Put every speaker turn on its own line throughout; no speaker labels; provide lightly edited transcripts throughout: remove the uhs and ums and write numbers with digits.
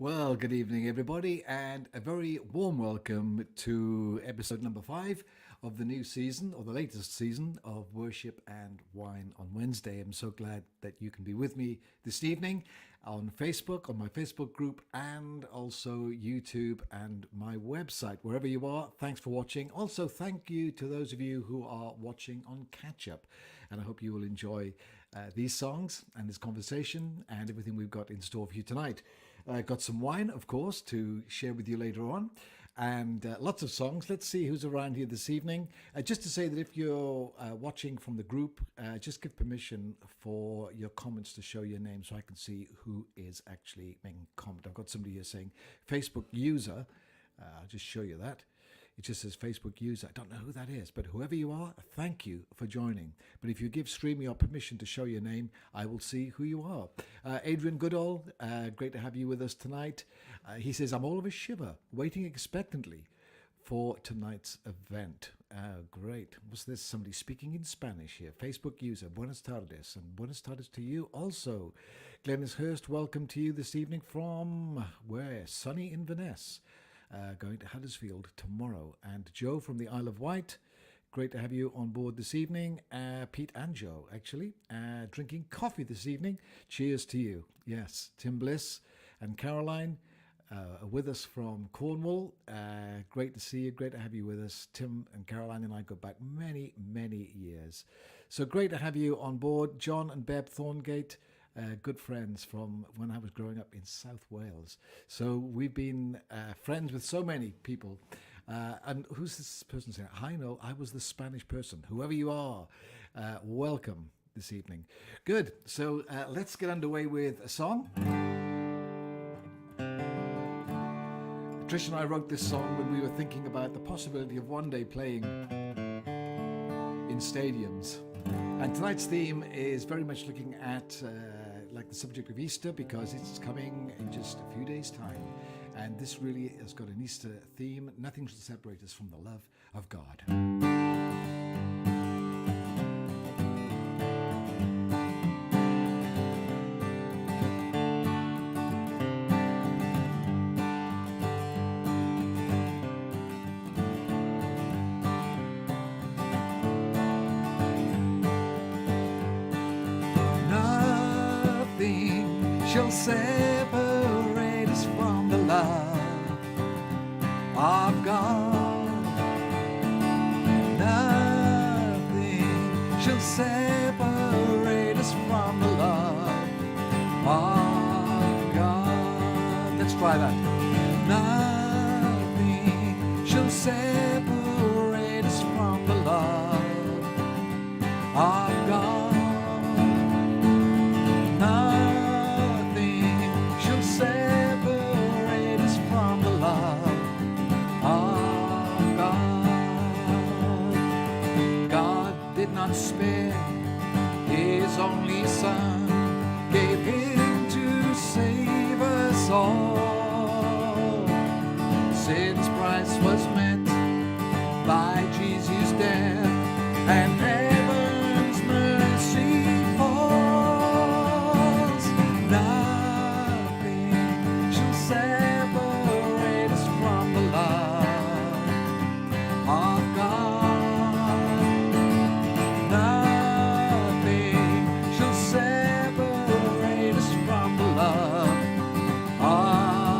Well, good evening, everybody, and a very warm welcome to episode number 5 of the new season, or the latest season of Worship and Wine on Wednesday. I'm so glad that you can be with me this evening on Facebook, on my Facebook group, and also YouTube and my website. Wherever you are, thanks for watching. Also, thank you to those of you who are watching on Catch Up, and I hope you will enjoy these songs and this conversation and everything we've got in store for you tonight. Got some wine, of course, to share with you later on, and lots of songs. Let's see who's around here this evening. Just to say that if you're watching from the group, just give permission for your comments to show your name so I can see who is actually making a comment. I've got somebody here saying Facebook user. I'll just show you that. It just says Facebook user. I don't know who that is, but whoever you are, thank you for joining. But if you give StreamYard permission to show your name, I will see who you are. Adrian Goodall, great to have you with us tonight. He says, I'm all of a shiver, waiting expectantly for tonight's event. Great. Was this somebody speaking in Spanish here? Facebook user, buenas tardes, and buenas tardes to you also. Glennis Hurst, welcome to you this evening from where? Sunny Inverness. Going to Huddersfield tomorrow. And Joe from the Isle of Wight, great to have you on board this evening. Pete and Joe, actually, drinking coffee this evening. Cheers to you. Yes, Tim Bliss and Caroline are with us from Cornwall. Great to see you. Great to have you with us. Tim and Caroline and I go back many, many years. So great to have you on board. John and Beb Thorngate, good friends from when I was growing up in South Wales. So we've been friends with so many people. And who's this person saying? I know, I was the Spanish person. Whoever you are, welcome this evening. Good. So let's get underway with a song. Trish and I wrote this song when we were thinking about the possibility of one day playing in stadiums. And tonight's theme is very much looking at like the subject of Easter, because it's coming in just a few days' time. And this really has got an Easter theme. Nothing shall separate us from the love of God. Shall separate us from the love of God. Nothing shall separate us from the love of God. Let's try that. Nothing shall separate us from the love of God. Spare his only son, gave him to save us all. Sin's price was met by Jesus' death, and heaven's mercy falls. Nothing shall separate us from the love of God. Separate us from the love of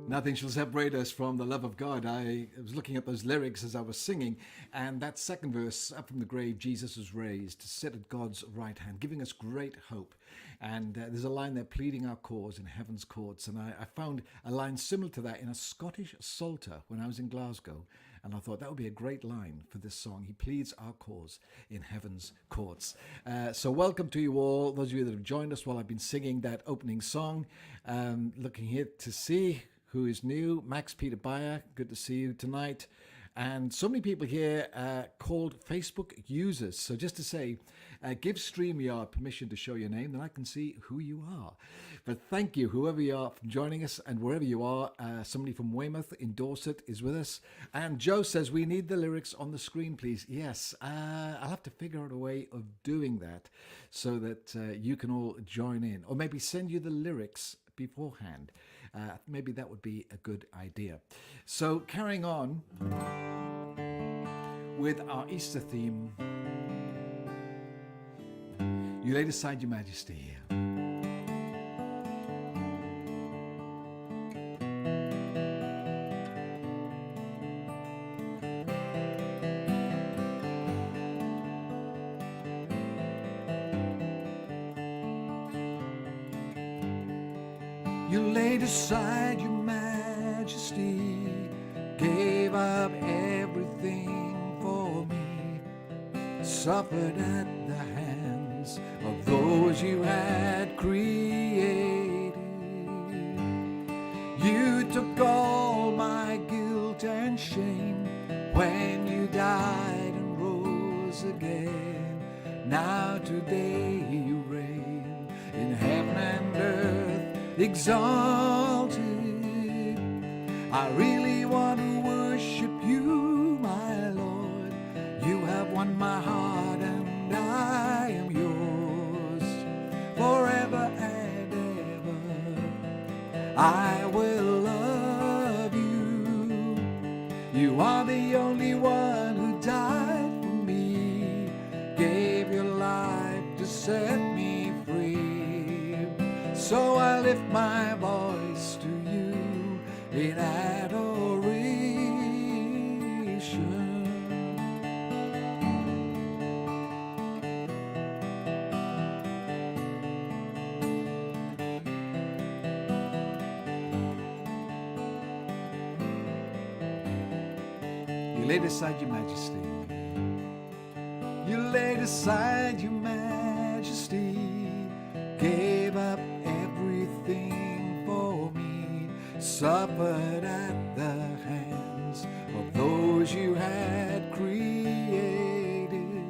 Nothing shall separate us from the love of God. I was looking at those lyrics as I was singing, and that second verse, up from the grave, Jesus was raised to sit at God's right hand, giving us great hope. And there's a line there, pleading our cause in heaven's courts. And I found a line similar to that in a Scottish psalter when I was in Glasgow. And I thought that would be a great line for this song. He pleads our cause in heaven's courts. So welcome to you all, those of you that have joined us while I've been singing that opening song. Looking here to see who is new. Max Peter Bayer, good to see you tonight. And so many people here called Facebook users. So just to say, give StreamYard permission to show your name, then I can see who you are. But thank you, whoever you are, for joining us, and wherever you are. Somebody from Weymouth in Dorset is with us. And Joe says, we need the lyrics on the screen, please. Yes, I'll have to figure out a way of doing that so that you can all join in. Or maybe send you the lyrics beforehand. Maybe that would be a good idea. So carrying on with our Easter theme, you laid aside your majesty. You laid aside your majesty, gave up everything for me, suffered at the hands of those you had created. You took all my guilt and shame when you died and rose again. Now today you reign in heaven and earth, exalted. I really want to worship you, my Lord. You have won my heart and I am yours forever and ever. I will love you. You are the only one who died for me, gave your life to set me free. So I lift my voice to you in adoration. You laid aside your majesty. You laid aside your majesty, gave up everything for me, suffered at the hands of those you had created.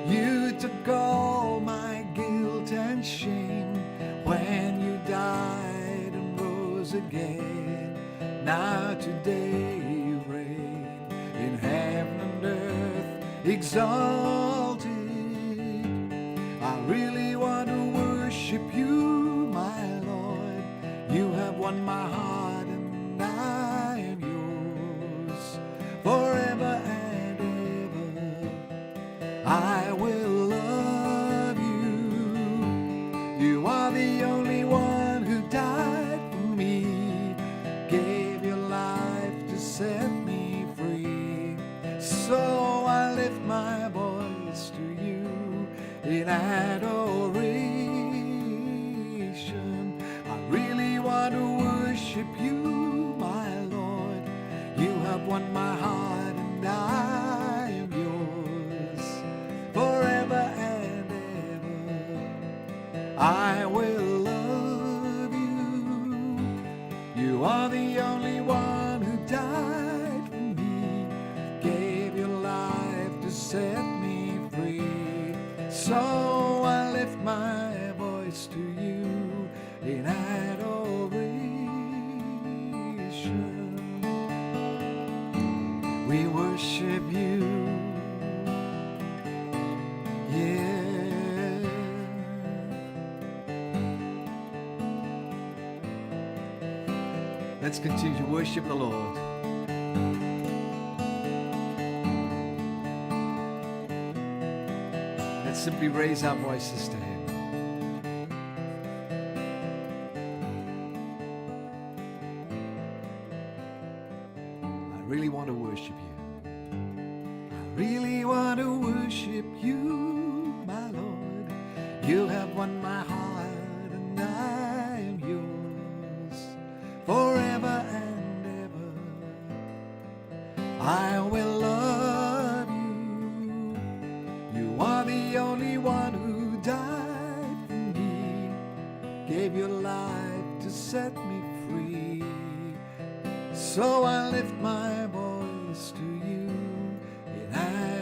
You took all my guilt and shame when you died and rose again. Now today you reign in heaven and earth, exalted. I really want to worship you, my Lord. You have won my heart and I am yours forever and ever. I will love you. You are the only one who died for me, gave your life to set me free. So I lift my voice to you in adoration. I really want to worship you, my Lord. You have won my heart and I am yours forever and ever. I will love you. You are the only one who died for me, gave your life to set me free. So I lift my voice to you in adoration. We worship you, yeah. Let's continue to worship the Lord. Let's simply raise our voices to Him. really want to worship you. I really want to worship you, my Lord. You have won my heart and I am yours forever and ever. I will love you. You are the only one who died for me, gave your life to set me free. So I lift my voice to you in adoration.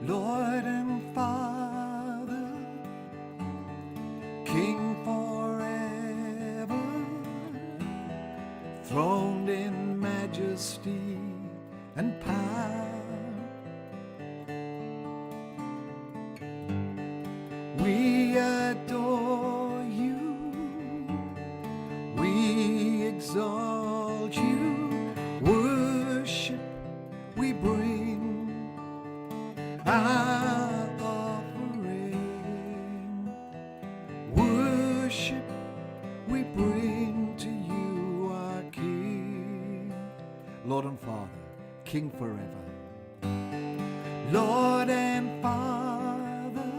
Lord and Father, King forever, throned in majesty and power. We adore you, we exalt you, worship we bring, our offering, worship we bring to you, our King. Lord and Father, King forever, Lord and Father,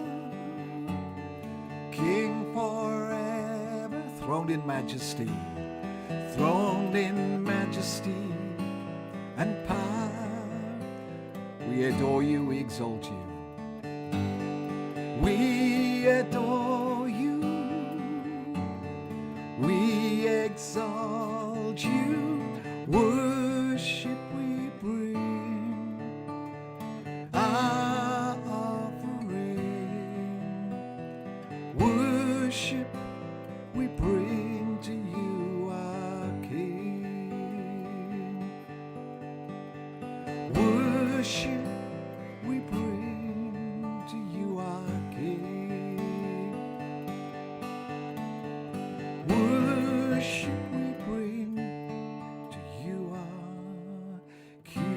King forever, throned in majesty and power. We adore you, we exalt you. We adore you, we exalt you, worship we bring, our offering, worship we bring to you, our King. Worship we bring to you, our King. Worship we bring to you, our King.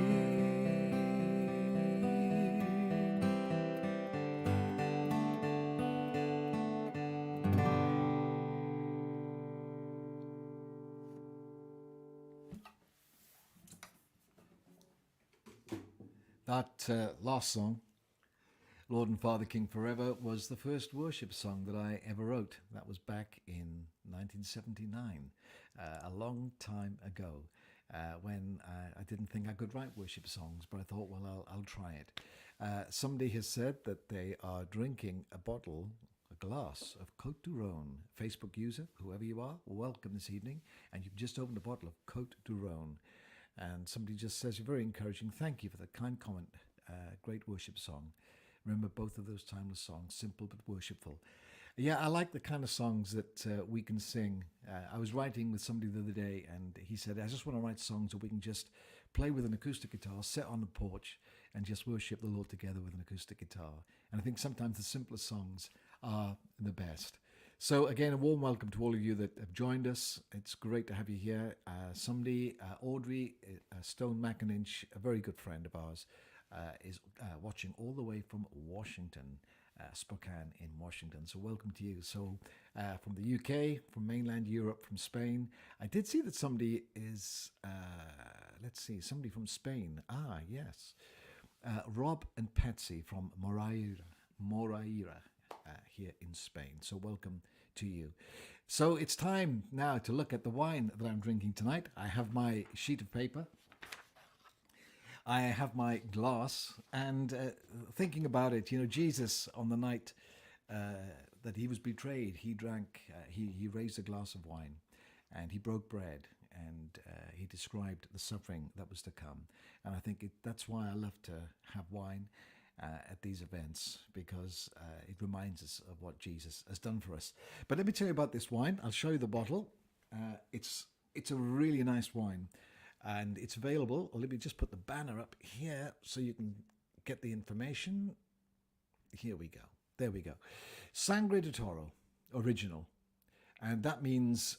That last song, Lord and Father, King Forever, was the first worship song that I ever wrote. That was back in 1979, a long time ago, when I didn't think I could write worship songs, but I thought, well, I'll try it. Somebody has said that they are drinking a glass of Côte du Rhône. Facebook user, whoever you are, welcome this evening. And you've just opened a bottle of Côte du Rhône. And somebody just says, you're very encouraging. Thank you for the kind comment. Great worship song. Remember both of those timeless songs, simple but worshipful. Yeah, I like the kind of songs that we can sing. I was writing with somebody the other day, and he said, I just want to write songs that we can just play with an acoustic guitar, sit on the porch, and just worship the Lord together with an acoustic guitar. And I think sometimes the simplest songs are the best. So again, a warm welcome to all of you that have joined us. It's great to have you here. Audrey Stone McIninch, a very good friend of ours, is watching all the way from Washington, Spokane in Washington. So welcome to you. So from the UK, from mainland Europe, from Spain. I did see that somebody is, somebody from Spain. Ah, yes. Rob and Patsy from Moraira. Here in Spain. So welcome to you. So it's time now to look at the wine that I'm drinking tonight. I have my sheet of paper. I have my glass, and thinking about it, Jesus on the night that he was betrayed, he drank, he raised a glass of wine, and he broke bread, and he described the suffering that was to come. And I think that's why I love to have wine at these events, because it reminds us of what Jesus has done for us. But let me tell you about this wine. I'll show you the bottle. It's a really nice wine, and it's available. Let me just put the banner up here so you can get the information. Here we go. There we go. Sangre de Toro, original. And that means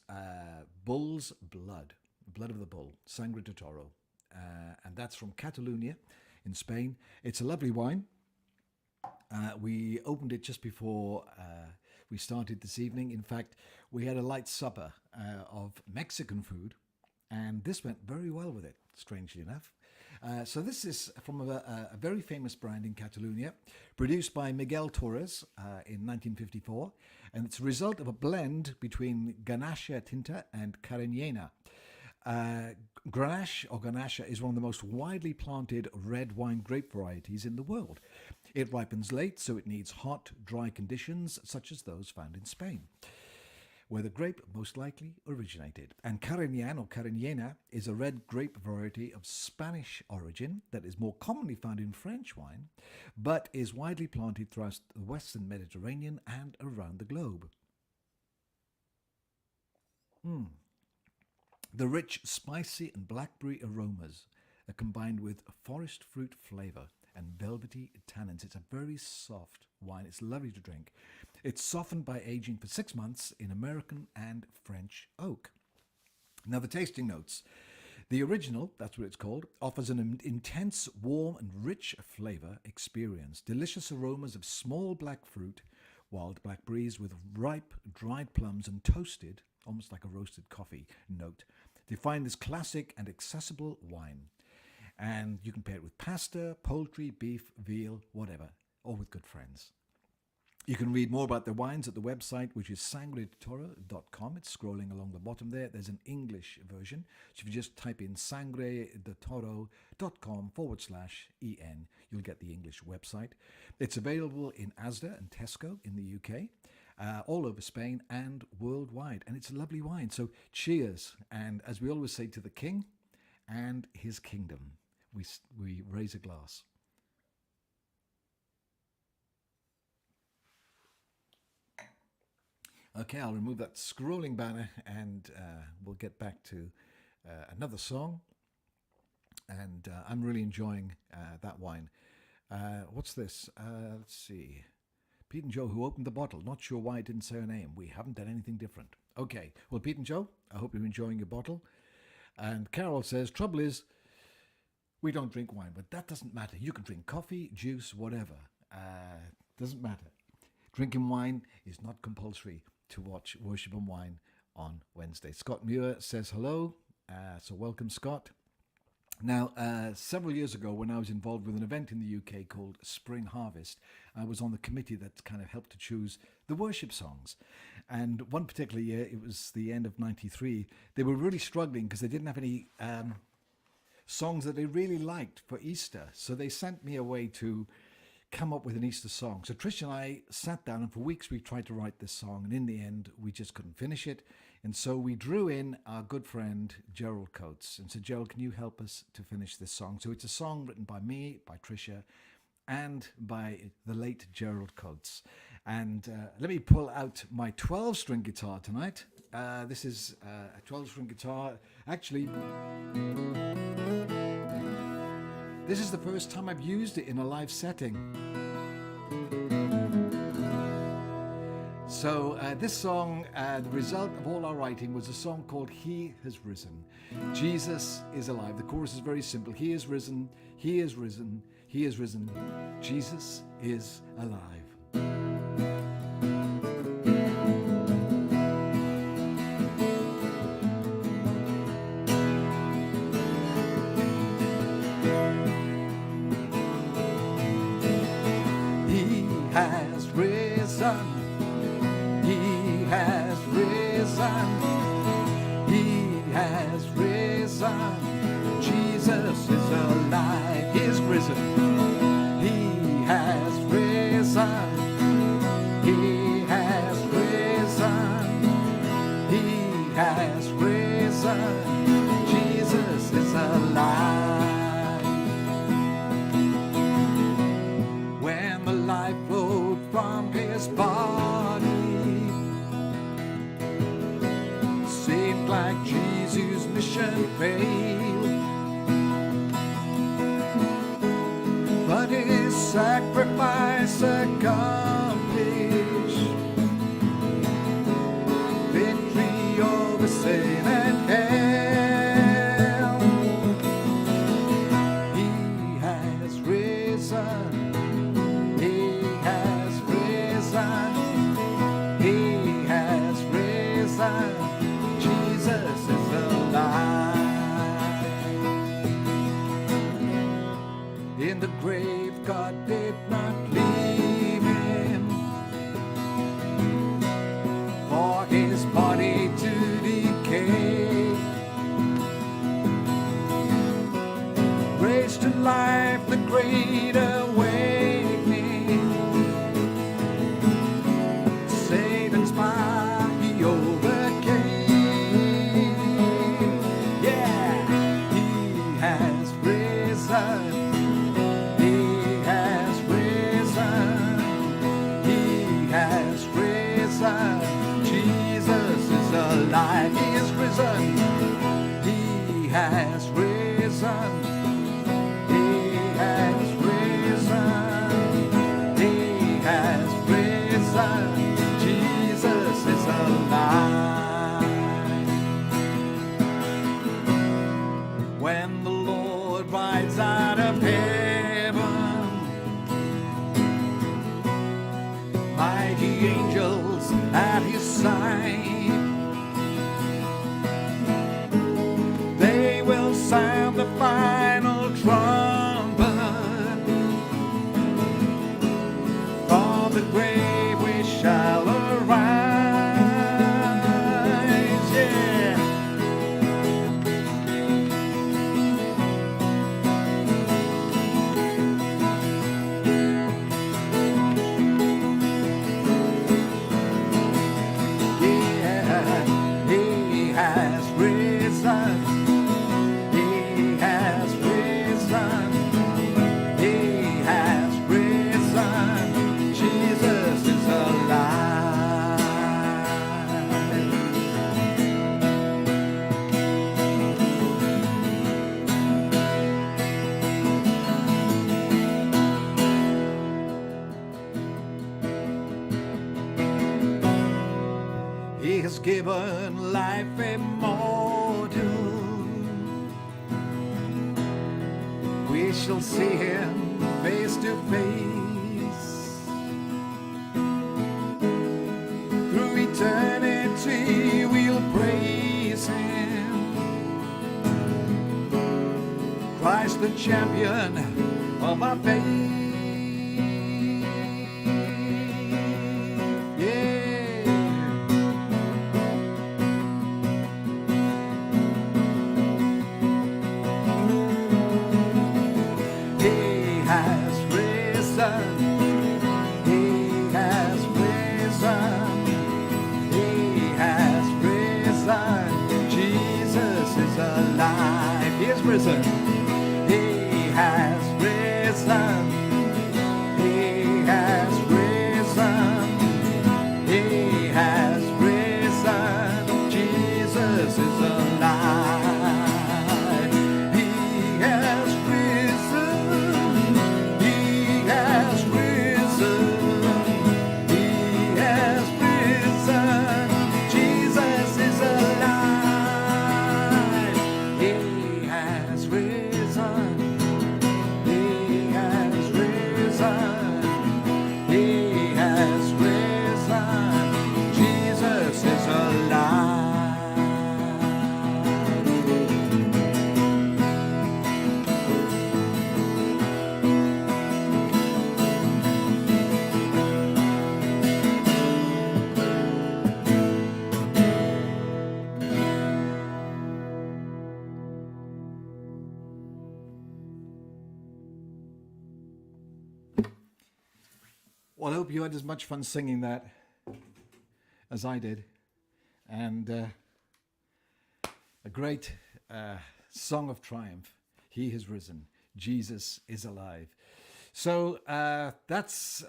bull's blood, blood of the bull, Sangre de Toro. and that's from Catalonia in Spain. It's a lovely wine. We opened it just before we started this evening. In fact, we had a light supper of Mexican food, and this went very well with it, strangely enough. So this is from a very famous brand in Catalonia, produced by Miguel Torres in 1954, and it's a result of a blend between Grenache Tinta and Cariñena. Grenache or Grenache is one of the most widely planted red wine grape varieties in the world. It ripens late, so it needs hot, dry conditions such as those found in Spain, where the grape most likely originated. And Cariñena or Cariñena is a red grape variety of Spanish origin that is more commonly found in French wine, but is widely planted throughout the Western Mediterranean and around the globe. The rich, spicy and blackberry aromas are combined with forest fruit flavour and velvety tannins. It's a very soft wine. It's lovely to drink. It's softened by aging for 6 months in American and French oak. Now, the tasting notes. The original, that's what it's called, offers an intense, warm and rich flavour experience. Delicious aromas of small black fruit, wild blackberries with ripe, dried plums and toasted, almost like a roasted coffee note, define this classic and accessible wine. And you can pair it with pasta, poultry, beef, veal, whatever, or with good friends. You can read more about the wines at the website, which is sangredetoro.com. It's scrolling along the bottom there. There's an English version. So if you just type in sangredetoro.com/EN, you'll get the English website. It's available in Asda and Tesco in the UK, all over Spain and worldwide. And it's a lovely wine. So cheers. And as we always say to the King and his kingdom, we raise a glass. Okay, I'll remove that scrolling banner and we'll get back to another song. And I'm really enjoying that wine. What's this? Let's see. Pete and Joe, who opened the bottle. Not sure why I didn't say her name. We haven't done anything different. Okay, well, Pete and Joe, I hope you're enjoying your bottle. And Carol says, trouble is, we don't drink wine, but that doesn't matter. You can drink coffee, juice, whatever. Doesn't matter. Drinking wine is not compulsory to watch Worship and Wine on Wednesday. Scott Muir says hello. So welcome, Scott. Now, several years ago, when I was involved with an event in the UK called Spring Harvest, I was on the committee that kind of helped to choose the worship songs. And one particular year, it was the end of '93, they were really struggling because they didn't have any songs that they really liked for Easter. So they sent me away to come up with an Easter song. So Trish and I sat down, and for weeks we tried to write this song, and in the end we just couldn't finish it. And so we drew in our good friend Gerald Coates and said, Gerald, can you help us to finish this song? So it's a song written by me, by Tricia, and by the late Gerald Coates. And let me pull out my 12-string guitar tonight. This is a 12-string guitar. Actually, this is the first time I've used it in a live setting. So this song, the result of all our writing was a song called He Has Risen. Jesus is alive. The chorus is very simple. He is risen, He is risen, He is risen. Jesus is alive. He has risen. He has risen. He has risen. Jesus is alive. He is risen. He has risen. He has risen. He has risen. Jesus is alive. When the life flowed from his body, seemed like Jesus' mission failed, but his sacrifice accomplished victory over sin and hell. life, the great awakening. Satan's power he overcame. Yeah, he has risen. He has risen. He has risen. Jesus is alive. He is risen. He has risen. He has risen. He has risen. Jesus is alive. When the Lord rides out of heaven, mighty angels at his side, they will sound the final trumpet. From the grave we shall arise. Yeah. Yeah, he has risen. He has risen. He has risen. Jesus is alive. He has given life immortal. We shall see him face to face. Through eternity we'll praise him. Christ the champion of our faith. Yeah. He has risen. He has risen. He has risen. Jesus is alive. He is risen. He has risen. He has risen. He has risen. Jesus is alive. He has risen. He has risen. He has risen. Jesus is alive. He has risen. He has risen. He has risen. Jesus is alive. Well, I hope you had as much fun singing that as I did. And a great song of triumph. He has risen. Jesus is alive. So that's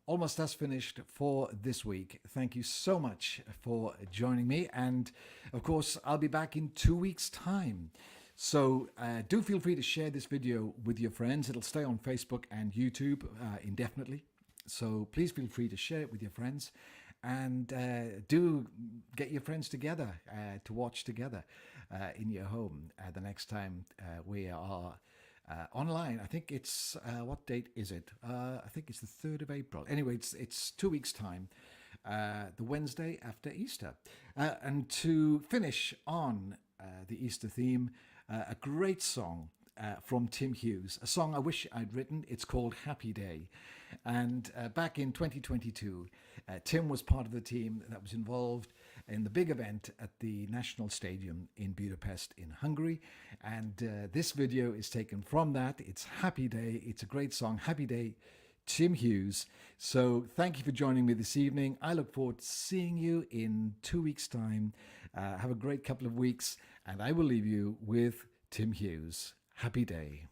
almost us finished for this week. Thank you so much for joining me. And of course, I'll be back in 2 weeks' time. So do feel free to share this video with your friends. It'll stay on Facebook and YouTube indefinitely. So please feel free to share it with your friends. And do get your friends together to watch together in your home the next time we are online. I think it's, what date is it? I think it's the 3rd of April. Anyway, it's 2 weeks' time, the Wednesday after Easter. And to finish on the Easter theme, a great song from Tim Hughes, a song I wish I'd written. It's called Happy Day. And back in 2022, Tim was part of the team that was involved in the big event at the National Stadium in Budapest in Hungary. And this video is taken from that. It's Happy Day. It's a great song, Happy Day, Tim Hughes. So thank you for joining me this evening. I look forward to seeing you in 2 weeks' time. Have a great couple of weeks, and I will leave you with Tim Hughes. Happy Day.